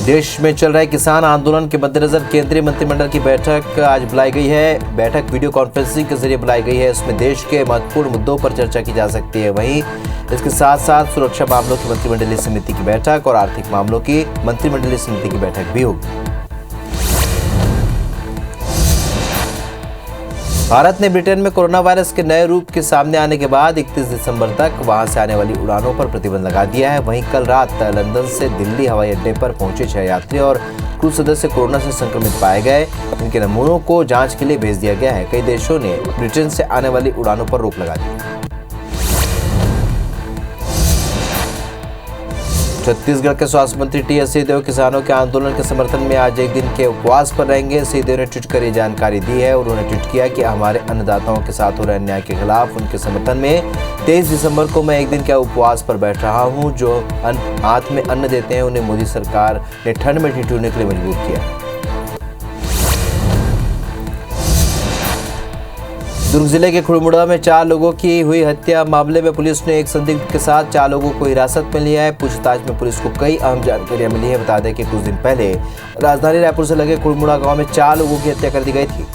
देश में चल रहे किसान आंदोलन के मद्देनजर केंद्रीय मंत्रिमंडल की बैठक आज बुलाई गई है। बैठक वीडियो कॉन्फ्रेंसिंग के जरिए बुलाई गई है। इसमें देश के महत्वपूर्ण मुद्दों पर चर्चा की जा सकती है। वहीं इसके साथ साथ सुरक्षा मामलों की मंत्रिमंडलीय समिति की बैठक और आर्थिक मामलों की मंत्रिमंडलीय समिति की बैठक भी होगी। भारत ने ब्रिटेन में कोरोना वायरस के नए रूप के सामने आने के बाद 31 दिसंबर तक वहां से आने वाली उड़ानों पर प्रतिबंध लगा दिया है। वहीं कल रात लंदन से दिल्ली हवाई अड्डे पर पहुंचे 6 यात्री और क्रू सदस्य कोरोना से संक्रमित पाए गए। इनके नमूनों को जांच के लिए भेज दिया गया है। कई देशों ने ब्रिटेन से आने वाली उड़ानों पर रोक लगा दी। छत्तीसगढ़ के स्वास्थ्य मंत्री टी.एस. सिंहदेव किसानों के आंदोलन के समर्थन में आज एक दिन के उपवास पर रहेंगे। सिंहदेव ने ट्वीट कर ये जानकारी दी है। उन्होंने ट्वीट किया कि हमारे अन्नदाताओं के साथ हो रहे अन्याय के खिलाफ उनके समर्थन में 23 दिसंबर को मैं एक दिन के उपवास पर बैठ रहा हूं। जो हाथ में अन्न देते हैं उन्हें मोदी सरकार ने ठंड में ठिठुरने के लिए मजबूर किया। दुर्ग जिले के खुड़मुड़ा में 4 लोगों की हुई हत्या मामले में पुलिस ने एक संदिग्ध के साथ 4 लोगों को हिरासत में लिया है। पूछताछ में पुलिस को कई अहम जानकारियां मिली है। बता दें कि कुछ दिन पहले राजधानी रायपुर से लगे खुड़मुड़ा गांव में 4 लोगों की हत्या कर दी गई थी।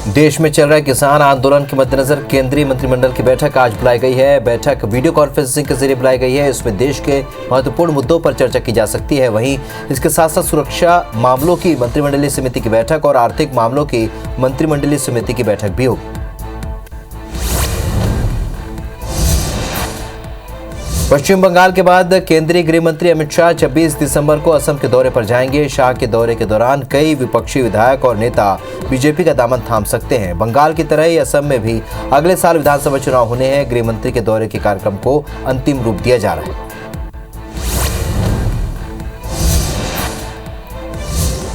देश में चल रहे किसान आंदोलन के मद्देनजर केंद्रीय मंत्रिमंडल की बैठक आज बुलाई गई है। बैठक वीडियो कॉन्फ्रेंसिंग के जरिए बुलाई गई है। इसमें देश के महत्वपूर्ण मुद्दों पर चर्चा की जा सकती है। वहीं इसके साथ साथ सुरक्षा मामलों की मंत्रिमंडलीय समिति की बैठक और आर्थिक मामलों की मंत्रिमंडलीय समिति की बैठक भी होगी। पश्चिम बंगाल के बाद केंद्रीय गृह मंत्री अमित शाह 26 दिसंबर को असम के दौरे पर जाएंगे। शाह के दौरे के दौरान कई विपक्षी विधायक और नेता बीजेपी का दामन थाम सकते हैं। बंगाल की तरह ही असम में भी अगले साल विधानसभा चुनाव होने हैं। गृह मंत्री के दौरे के कार्यक्रम को अंतिम रूप दिया जा रहा है।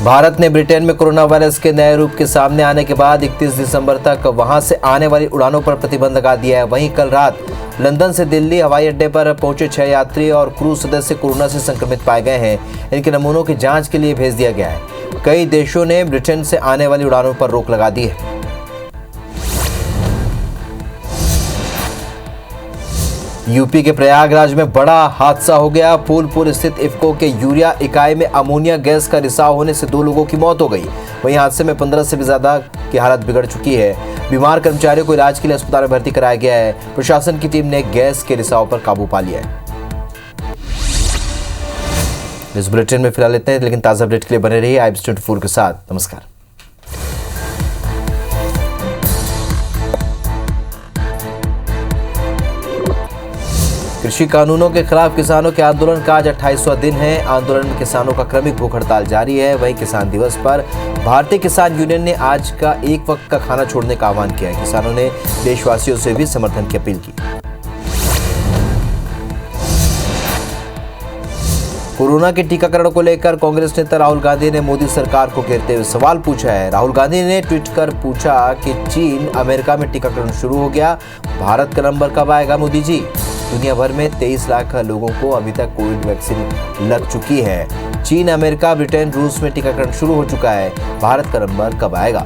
भारत ने ब्रिटेन में कोरोना वायरस के नए रूप के सामने आने के बाद 31 दिसंबर तक वहां से आने वाली उड़ानों पर प्रतिबंध लगा दिया है। वहीं कल रात लंदन से दिल्ली हवाई अड्डे पर पहुंचे 6 यात्री और क्रू सदस्य कोरोना से संक्रमित पाए गए हैं। इनके नमूनों की जांच के लिए भेज दिया गया है। कई देशों ने ब्रिटेन से आने वाली उड़ानों पर रोक लगा दी है। यूपी के प्रयागराज में बड़ा हादसा हो गया। फूलपुर स्थित इफ्को के यूरिया इकाई में अमोनिया गैस का रिसाव होने से 2 लोगों की मौत हो गई। वहीं हादसे में 15 से भी ज्यादा की हालत बिगड़ चुकी है। बीमार कर्मचारियों को इलाज के लिए अस्पताल में भर्ती कराया गया है। प्रशासन की टीम ने गैस के रिसाव पर काबू पा लिया है। इस बुलेटिन में फिलहाल इतना है, लेकिन ताजा अपडेट के लिए बने रहिए IBS 24 के साथ। नमस्कार। कृषि कानूनों के खिलाफ किसानों के आंदोलन का आज 28वां दिन है। आंदोलन में किसानों का क्रमिक भूख हड़ताल जारी है। वहीं किसान दिवस पर भारतीय किसान यूनियन ने आज का एक वक्त का खाना छोड़ने का आह्वान किया है। किसानों ने देशवासियों से भी समर्थन की अपील की। कोरोना के टीकाकरण को लेकर कांग्रेस नेता राहुल गांधी ने मोदी सरकार को घेरते हुए सवाल पूछा है। राहुल गांधी ने ट्वीट कर पूछा कि चीन अमेरिका में टीकाकरण शुरू हो गया, भारत का नंबर कब आएगा मोदी जी? दुनिया भर में 23 लाख लोगों को अभी तक कोविड वैक्सीन लग चुकी है। चीन, अमेरिका, ब्रिटेन, रूस में टीकाकरण शुरू हो चुका है। भारत का नंबर कब आएगा?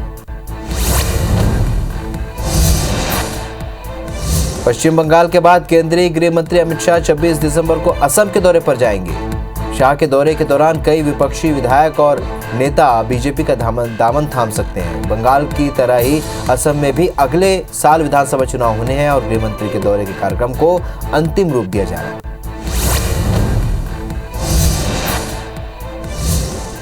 पश्चिम बंगाल के बाद केंद्रीय गृह मंत्री अमित शाह 26 दिसंबर को असम के दौरे पर जाएंगे। शाह के दौरे के दौरान कई विपक्षी विधायक और नेता बीजेपी का दामन थाम सकते हैं। बंगाल की तरह ही असम में भी अगले साल विधानसभा चुनाव होने हैं और गृह मंत्री के दौरे के कार्यक्रम को अंतिम रूप दिया जा रहा है।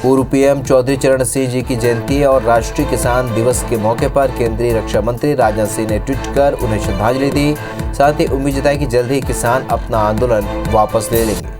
पूर्व पीएम चौधरी चरण सिंह जी की जयंती और राष्ट्रीय किसान दिवस के मौके पर केंद्रीय रक्षा मंत्री राजनाथ सिंह ने ट्वीट कर उन्हें श्रद्धांजलि दी। साथ ही उम्मीद जताई कि जल्द ही किसान अपना आंदोलन वापस ले लेंगे।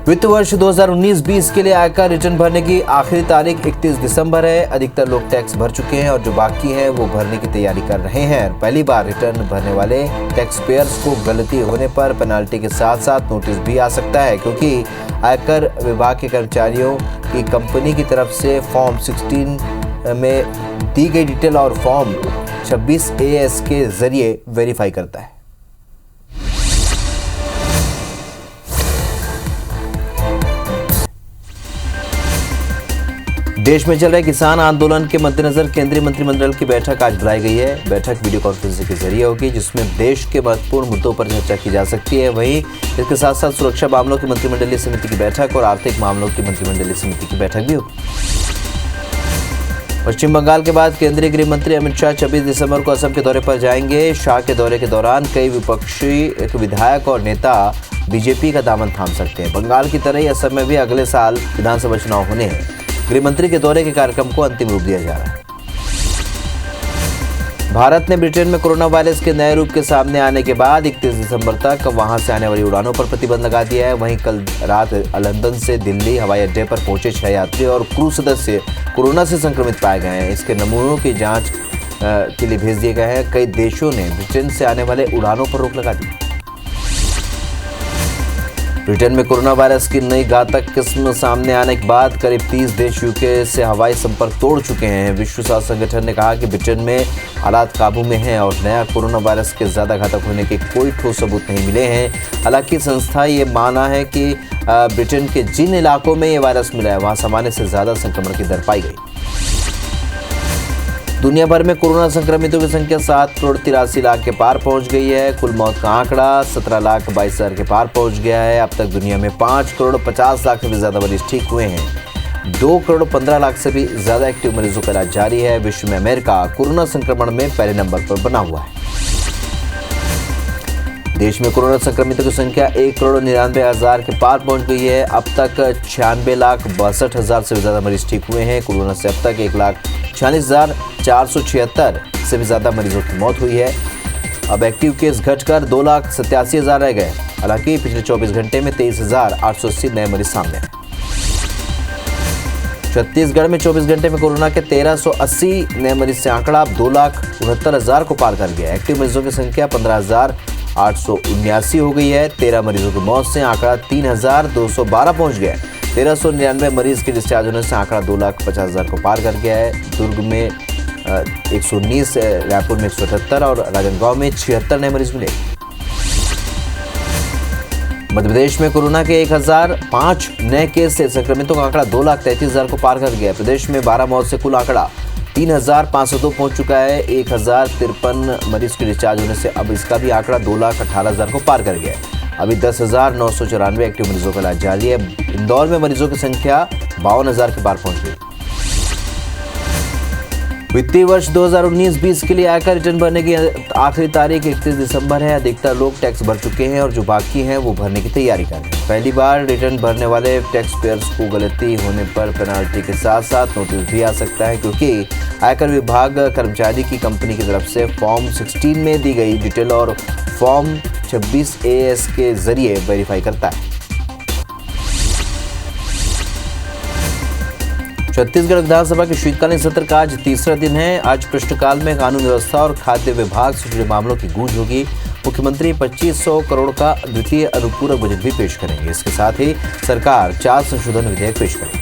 वित्त वर्ष 2019-20 के लिए आयकर रिटर्न भरने की आखिरी तारीख 31 दिसंबर है। अधिकतर लोग टैक्स भर चुके हैं और जो बाकी हैं वो भरने की तैयारी कर रहे हैं। पहली बार रिटर्न भरने वाले टैक्स पेयर्स को गलती होने पर पेनाल्टी के साथ साथ नोटिस भी आ सकता है, क्योंकि आयकर विभाग के कर्मचारियों की कंपनी की तरफ से फॉर्म 16 में दी गई डिटेल और फॉर्म 26AS के जरिए वेरीफाई करता है। देश में चल रहे किसान आंदोलन के मद्देनजर केंद्रीय मंत्रिमंडल की बैठक आज बुलाई गई है। बैठक वीडियो कॉन्फ्रेंसिंग के जरिए होगी, जिसमें देश के महत्वपूर्ण मुद्दों पर चर्चा की जा सकती है। वहीं इसके साथ साथ सुरक्षा मामलों की मंत्रिमंडलीय समिति की बैठक और आर्थिक मामलों की मंत्रिमंडलीय समिति की बैठक भी होगी। पश्चिम बंगाल के बाद केंद्रीय गृह मंत्री अमित शाह 26 दिसंबर को असम के दौरे पर जाएंगे। शाह के दौरे के दौरान कई विपक्षी विधायक और नेता बीजेपी का दामन थाम सकते हैं। बंगाल की तरह ही असम में भी अगले साल विधानसभा चुनाव होने हैं। गृह मंत्री के दौरे के कार्यक्रम को अंतिम रूप दिया जा रहा है। भारत ने ब्रिटेन में कोरोना वायरस के नए रूप के सामने आने के बाद 31 दिसंबर तक वहां से आने वाली उड़ानों पर प्रतिबंध लगा दिया है। वहीं कल रात लंदन से दिल्ली हवाई अड्डे पर पहुंचे 6 यात्री और क्रू सदस्य कोरोना से संक्रमित पाए गए हैं। इसके नमूनों की जांच के लिए भेज दिए गए हैं। कई देशों ने ब्रिटेन से आने वाले उड़ानों पर रोक लगा दी। ब्रिटेन में कोरोना वायरस की नई घातक किस्म सामने आने के बाद करीब 30 देश यूके से हवाई संपर्क तोड़ चुके हैं। विश्व स्वास्थ्य संगठन ने कहा कि ब्रिटेन में हालात काबू में हैं और नया कोरोना वायरस के ज़्यादा घातक होने के कोई ठोस सबूत नहीं मिले हैं। हालांकि संस्था ये माना है कि ब्रिटेन के जिन इलाकों में ये वायरस मिला है वहाँ सामान्य से ज़्यादा संक्रमण की दर पाई गई। दुनिया भर में कोरोना संक्रमितों की संख्या 7,83,00,000 के पार पहुंच गई है। कुल मौत का आंकड़ा 17,22,000 के पार पहुंच गया है। अब तक दुनिया में 5,50,00,000 से भी ज्यादा मरीज ठीक हुए हैं। 2,15,00,000 से भी ज्यादा एक्टिव मरीजों का इलाज जारी है। विश्व में अमेरिका कोरोना संक्रमण में पहले नंबर पर बना हुआ है। देश में कोरोना संक्रमितों की संख्या 1,99,000 के पार पहुंच गई है। अब तक 96,62,000 से भी ज्यादा मरीज ठीक हुए हैं। कोरोना से अब तक 1,46,476 से भी ज्यादा मरीजों की मौत हुई है। अब एक्टिव केस घटकर 2,87,000 रह गए। हालांकि पिछले 24 घंटे में 23,880 नए मरीज सामने आए। छत्तीसगढ़ में 24 घंटे में कोरोना के 1,380 नए मरीज से आंकड़ा अब 2,69,000 को पार कर गया। एक्टिव मरीजों की संख्या 15,879 हो गई है। 13 मरीजों की मौत से आंकड़ा 3,212 पहुंच गया है। 1,399 मरीज के डिस्चार्ज होने से आंकड़ा 2,50,000 को पार कर गया है। दुर्ग में 119, रायपुर में 178 और राजनांदगांव में 76 नए मरीज मिले। मध्य प्रदेश में कोरोना के 1,005 नए केस से संक्रमितों का आंकड़ा 2,33,000 को पार कर गया है। प्रदेश में 12 मौत से कुल आंकड़ा 3,502 पहुंच चुका है। 1,053 मरीज के डिस्चार्ज होने से अब इसका भी आंकड़ा 2,18,000 को पार कर गया है। अभी 10,994 एक्टिव मरीजों का इलाज जारी है। इंदौर में मरीजों की संख्या 52,000 के पार पहुंच गई। वित्तीय वर्ष 2019-20 के लिए आयकर रिटर्न भरने की आखिरी तारीख 31 दिसंबर है। अधिकतर लोग टैक्स भर चुके हैं और जो बाकी हैं वो भरने की तैयारी कर रहे हैं। पहली बार रिटर्न भरने वाले टैक्स पेयर्स को गलती होने पर पेनाल्टी के साथ साथ नोटिस भी आ सकता है, क्योंकि आयकर विभाग कर्मचारी की कंपनी की तरफ से फॉर्म 16 में दी गई डिटेल और फॉर्म 26 AS के जरिए वेरीफाई करता है। छत्तीसगढ़ विधानसभा के शीतकालीन सत्र का आज तीसरा दिन है। आज प्रश्नकाल में कानून व्यवस्था और खाद्य विभाग से जुड़े मामलों की गूंज होगी। मुख्यमंत्री 2,500 करोड़ का द्वितीय अनुपूरक बजट भी पेश करेंगे। इसके साथ ही सरकार 4 संशोधन विधेयक पेश करेगी।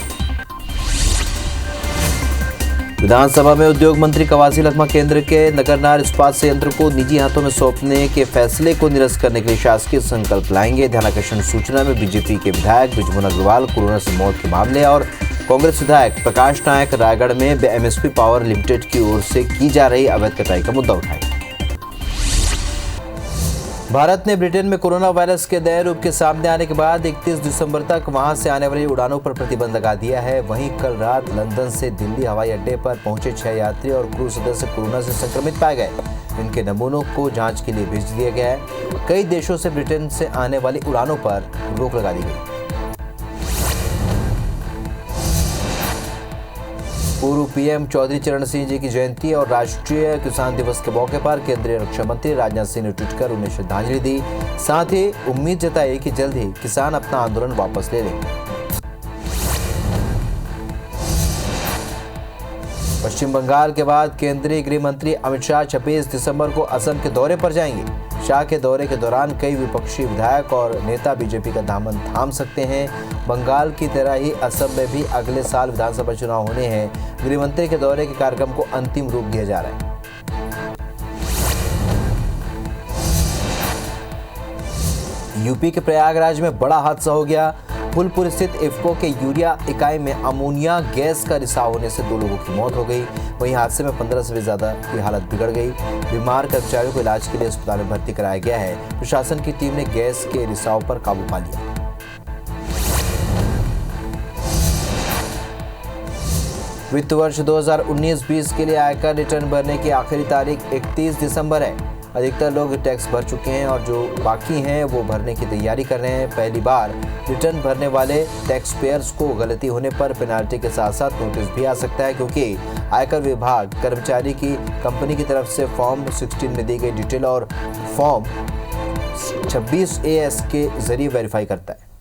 विधानसभा में उद्योग मंत्री कवासी लखमा केंद्र के नगरनार इस्पात संयंत्र को निजी हाथों में सौंपने के फैसले को निरस्त करने के लिए शासकीय संकल्प लाएंगे। ध्यानाकर्षण सूचना में बीजेपी के विधायक बृजमोहन अग्रवाल कोरोना से मौत के मामले और कांग्रेस विधायक प्रकाश नायक रायगढ़ में MSP पावर लिमिटेड की ओर से की जा रही अवैध कटाई का मुद्दा उठाया। भारत ने ब्रिटेन में कोरोना वायरस के नए रूप के सामने आने के बाद 31 दिसंबर तक वहां से आने वाली उड़ानों पर प्रतिबंध लगा दिया है। वहीं कल रात लंदन से दिल्ली हवाई अड्डे पर पहुंचे 6 यात्री और क्रू सदस्य कोरोना से संक्रमित पाए गए। इनके नमूनों को जांच के लिए भेज दिया गया है। कई देशों से ब्रिटेन से आने वाली उड़ानों पर रोक लगा दी गई। पूर्व PM चौधरी चरण सिंह जी की जयंती और राष्ट्रीय किसान दिवस के मौके पर केंद्रीय रक्षा मंत्री राजनाथ सिंह ने ट्वीट कर उन्हें श्रद्धांजलि दी। साथ ही उम्मीद जताई कि जल्द ही किसान अपना आंदोलन वापस ले लेंगे। पश्चिम बंगाल के बाद केंद्रीय गृह मंत्री अमित शाह 26 दिसंबर को असम के दौरे पर जाएंगे। शाह के दौरे के दौरान कई विपक्षी विधायक और नेता बीजेपी का दामन थाम सकते हैं। बंगाल की तरह ही असम में भी अगले साल विधानसभा चुनाव होने हैं। गृह मंत्री के दौरे के कार्यक्रम को अंतिम रूप दिया जा रहा है। यूपी के प्रयागराज में बड़ा हादसा हो गया। फूलपुर स्थित इफ्को के यूरिया इकाई में अमोनिया गैस का रिसाव होने से 2 लोगों की मौत हो गई। वहीं हादसे में 15 से भी ज्यादा की हालत बिगड़ गई। बीमार कर्मचारियों को इलाज के लिए अस्पताल में भर्ती कराया गया है। प्रशासन की टीम ने गैस के रिसाव पर काबू पा लिया। वित्त वर्ष 2019-20 के लिए आयकर रिटर्न भरने की आखिरी तारीख 31 दिसंबर है। अधिकतर लोग टैक्स भर चुके हैं और जो बाकी हैं वो भरने की तैयारी कर रहे हैं। पहली बार रिटर्न भरने वाले टैक्स पेयर्स को गलती होने पर पेनाल्टी के साथ साथ नोटिस भी आ सकता है, क्योंकि आयकर विभाग कर्मचारी की कंपनी की तरफ से फॉर्म 16 में दी गई डिटेल और फॉर्म 26 AS के जरिए वेरीफाई करता है।